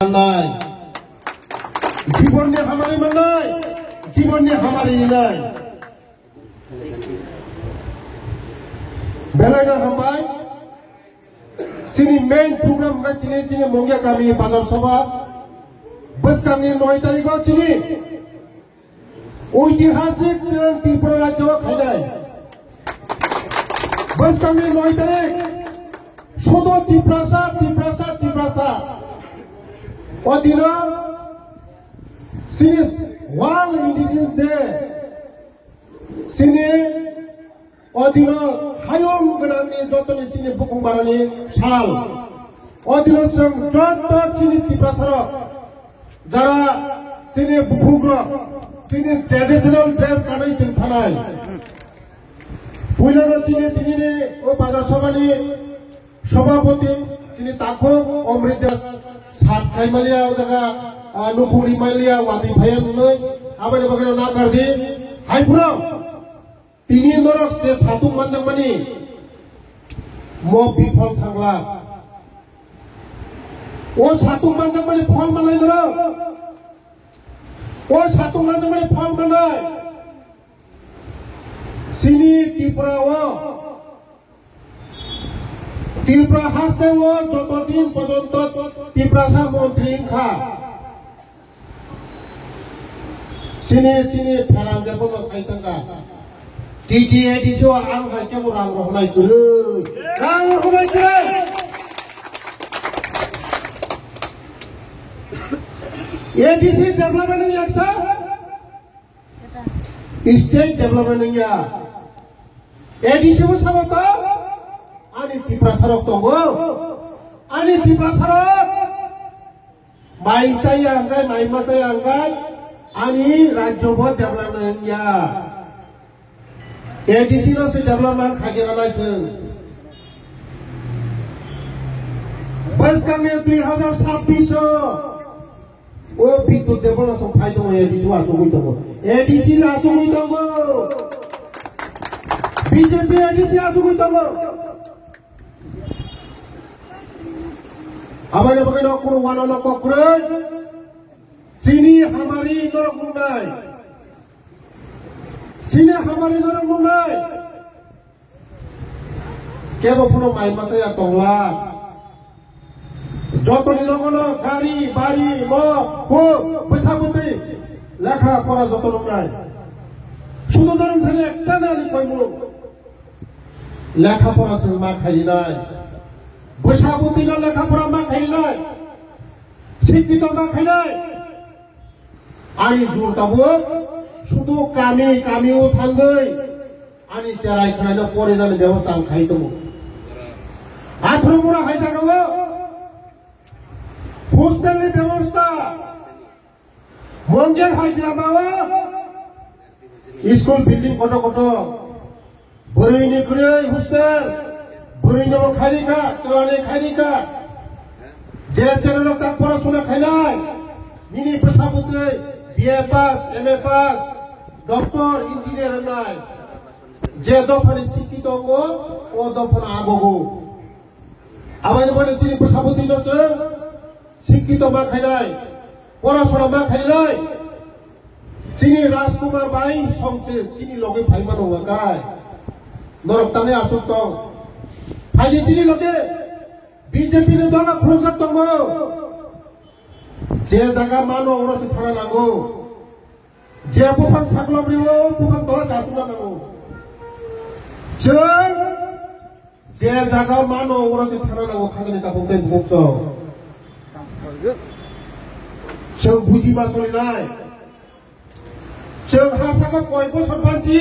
নাই জীবন নিয়ে হামারি নাই জীবন নিয়ে হামারি নাই বেলাইনা হামাই সিনি মেইন প্রোগ্রাম का চিনি চিনি মঙ্গিয়া গামী বাজার সভা বসকামনি 9 তারিখও চিনি ঐতিহাসিক ত্রিপুরা রাজ্য খাইনাই বসকামনি 9 তারিখ শুধু ত্রিপুরা অধীন সিনি ওয়ার্ল্ড ইন্ডিজিনাস ডে সিনি অধীন হায়ম গনানি যতনি সিনি বুকুং বারানি সাল অধীন সং যত সিনি ত্রিপুরা যারা সিনি বুকুগ্র সিনি ট্রেডিশনাল ড্রেস কানাই চিন থানাই পুইলানো চিনি তিনি ও বাজার সভানি সভাপতি চিনি তাকো অমৃত দাস सात खाइमालिया जगह नुखुरी मालिया वादी भाइया नुनै आबाय बगैनो ना गारदि हाइपुराव तिनि नरक से सातु मानजांमानि म बिफल थांला ओ सातु मानजांमानि फल मानाय नरक ओ सातु मानजांमानि फल मानाय सिनि त्रिपुरा हासते वो যতদিন পর্যন্ত ত্রিপুরা মন্ত্রী খা সিনে সিনে ফারাম দেব সাইতাঙ্গা টিটিএডিসি ও আং হাইকে রাং রহনাই করে রাং রহনাই করে एडीसी डेवलपमेंट याक्सा स्टेट डेवलपमेंट या एडीसी वो साबता आनी त्रिपुरा सरक दंगो आनी त्रिपुरा सरक माइसाय आंगाय माइमासाय आंगाय आनी राज्यबो डेवलपमेंट या एडीसी नो से डेवलपमेंट खागेरा नायसों बसकांगे 2026 ओ बिदुत देबो सं फाय दङ एडीसी आसुगै दङ एडीसी आसुगै दङ बीजेपी एडीसी आसुगै दङ आबायनो बगैनो कुनु वानो कक्रै सिनि हामारि नरक मुंनाय सिनि हामारि नरक मुंनाय केबो पुनो माइमासाय तंगला যতনি লগনো গাড়ি বাড়ি ন কো পয়সাপতি লেখা পড়া যত লোক নাই শুধু ধরুন খালি একটা নানি কইব লেখা পড়া সে মা খাই নাই পয়সাপতি না লেখা পড়া মা খাই নাই শিক্ষিত মা খাই নাই আনি জোর তাবো শুধু কামিও থাঙ্গই আনি চেরাই খাইনা পরে না ব্যবস্থা আং খাই দমো আথর মোরা হাই জাগাবো হোস্টেল ব্যবস্থা মঙ্গের হাইদ্রাবাদ স্কুল বিল্ডিং কত কত বরৈনি করে হোস্টেল বরৈনি খাইনিকা চলানি খাইনিকা যে ছেলেরা তার পড়াশোনা খাইনাই নিনি পেশাপতি BA pass MA pass doctor engineer নাই যে দফানি শিক্ষিত ও দফান আগবো আবার বলে চিনি পেশাপতি নছে শিক্ষিত মা খাইনাই পড়াশোনা মা খাইনাই চিনি রাজকুমার বাই সংসে চিনি লগে ফাইমানো গায় নরক তানে আসুক দং ফাইনি চিনি লগে বিজেপি নে দলা খুলজাক দङ যে জায়গা মানো ওরসে থানা নাগো যে পুফাং সাকলब्रिओ पुफां दला जातुना नांगौ जों जे जायगा मानो ओरसे थाना नांगौ खाजनि दाबुंदै बुगसो जों बुजिमा सलिनाय जों हासाखौ बयबो सरपान्चि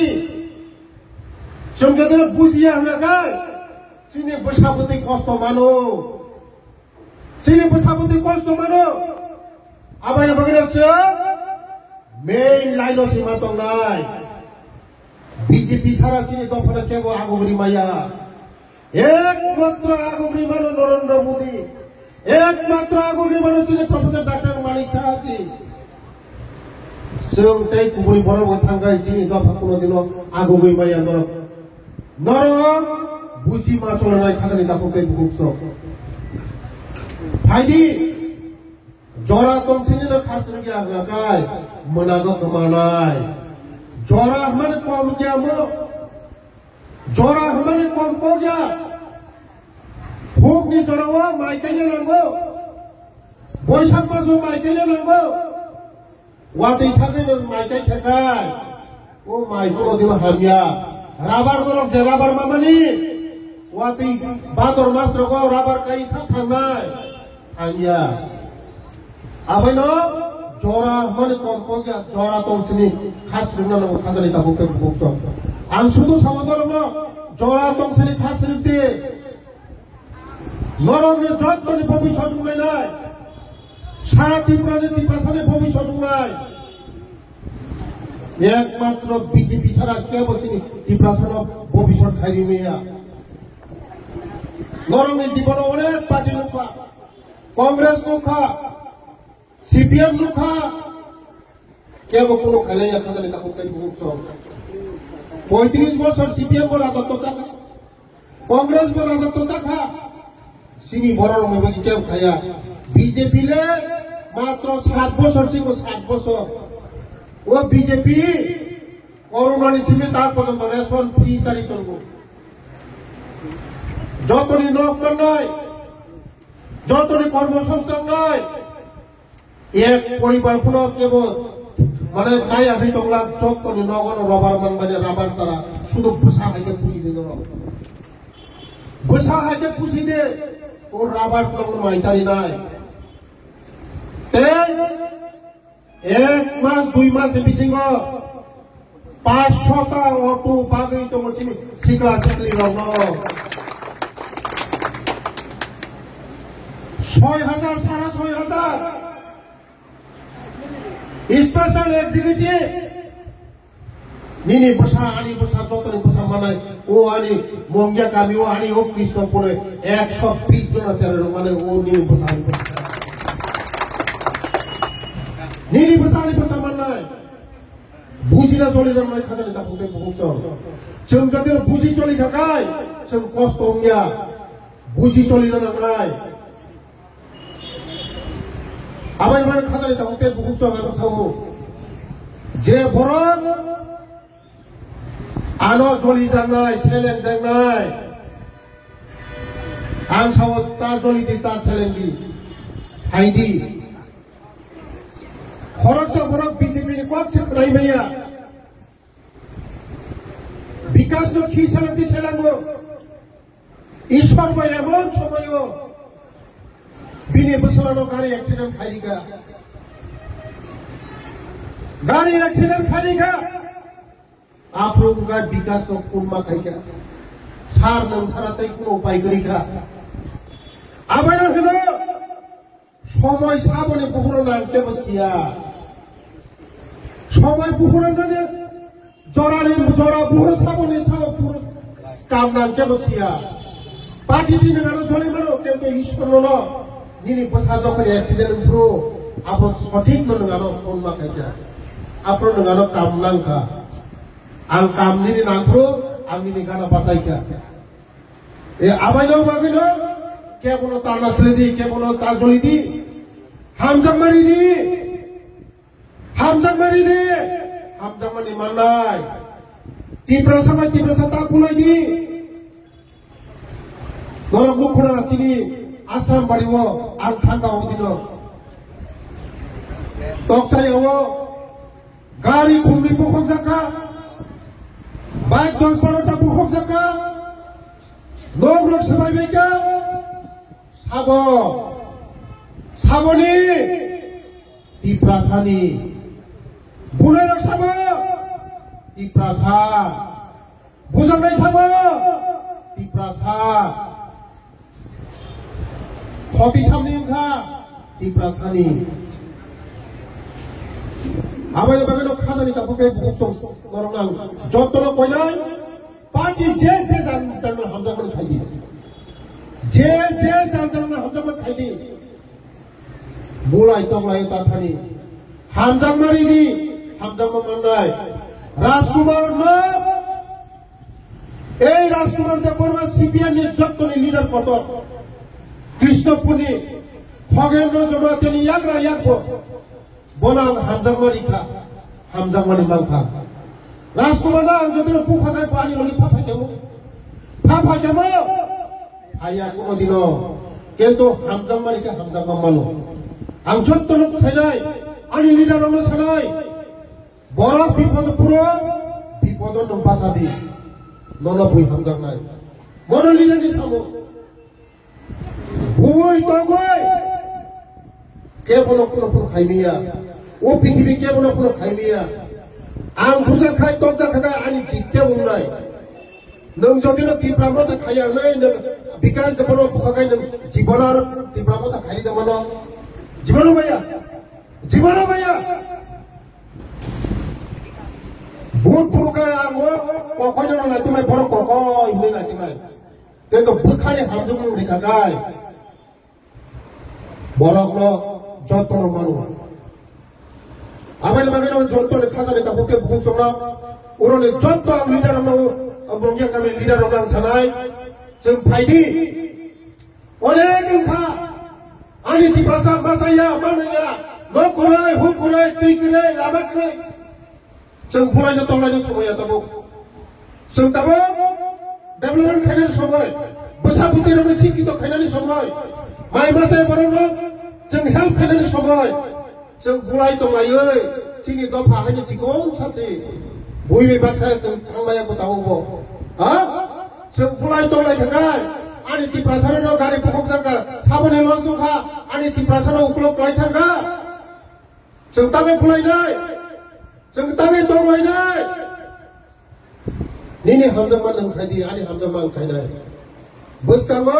जों जेदो बुजिया होनाय जोंनि बैसागुनि खस्थ' मानो जोंनि बैसागुनि खस्थ' मानो आबायनो बगैनोसो मेइन लाइनो सीमा दंनाय बीजेपी सारा जोंनि दफाना केबो आगुरि माया एकमात्र आगुरि मानो नरेंद्र मोदी एकमात्र आगुरि मानो जोंनि प्रफेसर डॉक्टर मानिक साहासि जों तै गुबै बर'बो थांगाय जोंनि दफा कोनो दिनो आगुरि माया नरक बुजि मा सलायनाय खाजानि दाफोरखौ बुगसो फायदि जरा तंसिनी न खासर के आगाकाय मनागो कमानाय जरा हमारे कौम क्या मो जरा हमारे कौम को क्या भूख नहीं जरा माइके ने लंगो बोईसाख मासो माइके ने लंगो वाते थाके न माइके थाकाय ओ माइको दिन हामिया राबार दरक जे राबार मामानी वाते बादर मास रगो राबार काई था थांनाय हामिया आबै न जरा हमारे कौम को क्या जरा तंसिनी खास रिंगना न खासनि ताबुक के बुक आं सुदु सामदर न जरा तंसिनी खास रिंते नरमनि जत्तनि भबिष्यत बुंनाय सारा त्रिपुरानि त्रिपुरासानि भबिष्यत बुंनाय एकमात्र बीजेपी सारा क्या बसिनि त्रिपुरासानो भबिष्यत खाइरि मेया नरमनि जीवन अनेक पार्टी लुखा कांग्रेस लुखा सीपीएम लुखा क्या वो कोनो खाइलाया खासनि ताबुक के बुक 35 বছর सीपीएम को राजत्व चाखा कांग्रेस को राजत्व चाखा सिनी बरर में क्या खाया बीजेपी ले मात्र 7 বছর सिंह 7 বছর वो बीजेपी कोरोना सिंह तार पर्यंत रेशन फ्री चारी करबो जतनी नौकर নাই जतनी কর্মসংস্থান নাই एक परिवार पुनः केवल माने नाई आदि तंगला जतनी नगन रबार मान माने राबार सारा शुद्ध भूसा हाइके पुसी दे भूसा हाइके पुसी दे और राबार तंग माइसारी নাই एक मास 2 मास बिसिंग 500टा अटो बागै तो मचिनि सिक्ला सिक्ली रंग 6000 सारा 6000 स्पेशल एग्जीक्यूटिव निनी बसा आनी बसा जतनी बसा मानाय ओ आनी मंगिया कामी ओ आनी ओ कृष्णपुरे 120 জন আছে মানে ও নিনি বসা আনি निनी बसा आनी बसा मानाय बुजिना चलि रंनाय खाजानि दाफुके बुहुसो जों जाते बुजि चलि थाखाय जों कष्ट गैया बुजि चलि रंनाय आबाय मान खाजानि दाफुके बुहुसो आरो सावो जे बरं आनो जलि जानाय सेलें जानाय आं सावो ता जलि दी ता सेलेंदी फाइदी खरचा बरं बीजेपी नि कक्षे खनाय मैया विकास न खिसालती सेलांगो ईश्वर भाई एमन समयो बिनि बसलानो गाड़ी एक्सीडेंट खाइलिगा गाड़ी एक्सीडेंट खाइलिगा आप लोगों का विकास को कुरमा खाइगा सार नंग सारातै कोनो उपाय करिखा आबायनो हेलो समय साबने बुहुरो नांते बसिया समय बुहुरो नाने जरानि जरा बुहुरो साबने साब बुहुरो काम नांते बसिया पार्टी दिने गानो चले मानो केतो ईश्वर न निनि बसा जखरि एक्सीडेंट ब्रो आपन सठिक न गानो कुरमा खाइगा आपन गानो काम नांखा आं काम निनि नांग्रो आं निनि गाना बासाइखा ए आबायनो बाबिनो केबल ताना सलेदी केबल ताजलि दी हामजामारि माननाय तीव्रसा ताकुलाय दी नरक मुखुना चिनि आश्रम बारिवो आं थांगा दिनो तकसायावो गाड़ी खुमनि बुखक जाका बाइक 10-12टा बुखक जाका नगरक सबायबायका साबनि तिप्रासानि बुनायरक साब तिप्रासा बुजांनाय साब तिप्रासा खति सामनि ओंखा तिप्रासानि आबायनो बागैनो खाजानि दाफुके बुकसं नरंनां जतनो कयनाय पार्टी जे जाननो हामजामन खाइदि जे जाननो हामजामन खाइदि बुलाय तंलाय ताथानि हामजामारिनि हामजामा माननाय राजकुमार न এই রাজকুমার দেব বর্মা সিপিএম नि जत्तनि लिडार कत कृष्णपुरनि खगेन्द्र जमातिनि याग्रा यागबो बनां हामजांमारिखा हामजांमारि मांखा राजकुमारना आं जदिनो पुफाखाय पानि लगे फाफायजामो आया कोनोदिनो किन्तु हामजांमारिखा हामजांमामालो आं जत्तनो सायनाय आंनि लिडारावनो सानाय बर' बिपद नम्पासादि नन बुइ हामजांनाय बर' लिडारनि सामो बुइ तगय केबल पुनपुन खायमिया ओ पृथिबी केबल पुन खायमिया आं बुजाखाय तगजाखाय आंनि जित्ते बुंनाय नों जदिनो तीव्रामता खायाखै नों बिकास देबनो बुखाखाय नों जीवनार तीव्रामता खायनि दमनो जीवनो बाया बुट पुरुखाय आङो कखयनो नायथिमाय बर' कखय होननाय नायथिमाय किन्तु बुखानि हामजुं रिखाखाय बर'नो जत्तनो मानु आबाइल बागैनो जत्तनो खाजानि दाबुके बुखुसंना उरनि जत्त आं लिडारावनो मंगिया गामि लिडारावनो आं सानाय जों फायदि अनेक ओंखा आंनि दिपासा मासाया मानैया न'खुरै हुखुरै दैखुरै लामाखुरै जों फरायनो तंलायनो समाया दाबो जों दाबो डेभेलपमेन्ट खायनायनि समय बोसाबुतिरावनो शिक्षित खायनायनि समय माइ मासाय बर'नो जों हेल्प खायनायनि समय जों बुलाय दंलायो जोंनि दफाहायनि जिखन सासे बयबो बासाया जों थांलाया गथावबो हा जों बुलाय दंलाय थाखाय आंनि दिपासाराव गारि बखक जागा साबने लसुखा आंनि दिपासाराव उखलक लाय थांगा जों दाबे बुलायनाय जों दाबे दंलायनाय निनि हामजांमा नोंखायदि आंनि हामजांमा ओंखायनाय बोसकाङो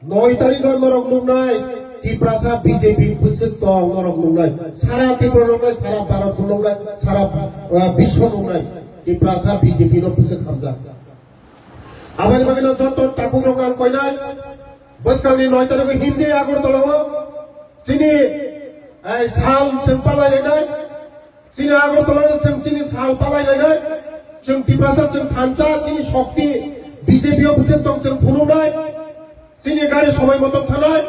9 तारिख नरक नुनाय तिप्रासा बीजेपी बोसोर दं नरक नुनाय सारा त्रिपुरा नुनाय सारा भारत नुनाय सारा विश्व नुनाय तिप्रासा बीजेपी नो बोसोर हामजा आबाइल बागैनो जत्त ताकुं रंगान कयनाय बोसकांनि 9 तारिख हिन्दी आगरतलाव जोंनि साल जों पालायनाय जोंनि आगरतलाव जों जोंनि साल पालायनाय जों तिप्रासा जों थानसा जोंनि शक्ति बीजेपी बोसोर दं जों फुनुनाय जोंनि गारि समय मथन थानाय